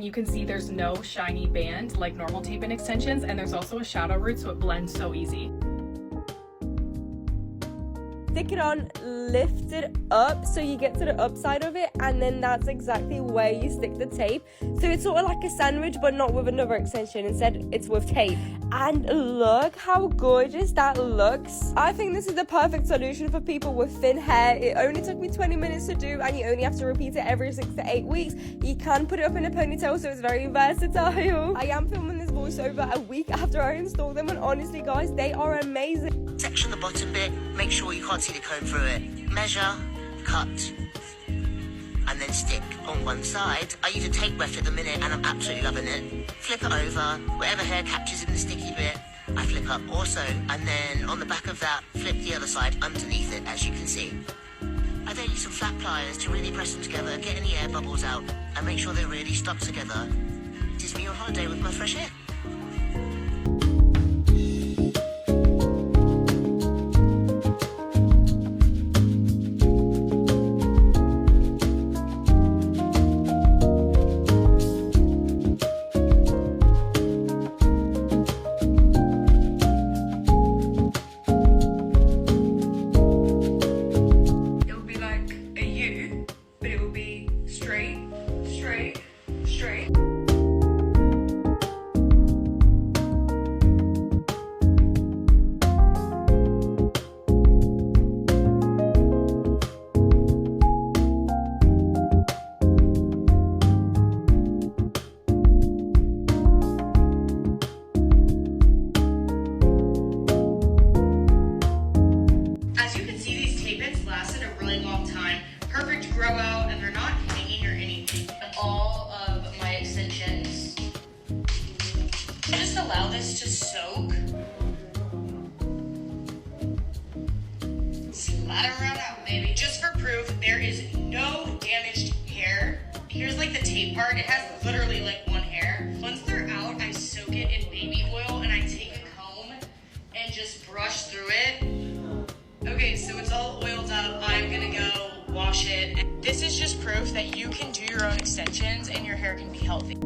You can see there's no shiny band like normal tape-in extensions, and there's also a shadow root, so it blends so easy. Stick it on, lift it up so you get to the upside of it, and then that's exactly where you stick the tape. So it's sort of like a sandwich, but not with another extension. Instead, it's with tape. And look how gorgeous that looks. I think this is the perfect solution for people with thin hair. It only took me 20 minutes to do, and you only have to repeat it every 6 to 8 weeks. You can put it up in a ponytail, so it's very versatile. I am filming this voiceover a week after I installed them, and honestly, guys, they are amazing. Section the bottom bit, make sure you can't see the comb through it. Measure, cut, and then stick on one side. I use a tape weft at the minute and I'm absolutely loving it. Flip it over, whatever hair catches in the sticky bit, I flip up also, and then on the back of that, flip the other side underneath it, as you can see. I then use some flat pliers to really press them together, get any air bubbles out, and make sure they're really stuck together. This is me on holiday with my fresh hair. Perfect grow out, and they're not hanging or anything. All of my extensions, just allow this to soak. Splatter around out, baby. Just for proof, there is no damaged hair. Here's like the tape part. It has literally like one hair. Once they're out, I soak it in baby oil and I take a comb and just brush through it. Okay, so it's all oiled up. I'm gonna go wash it. This is just proof that you can do your own extensions and your hair can be healthy.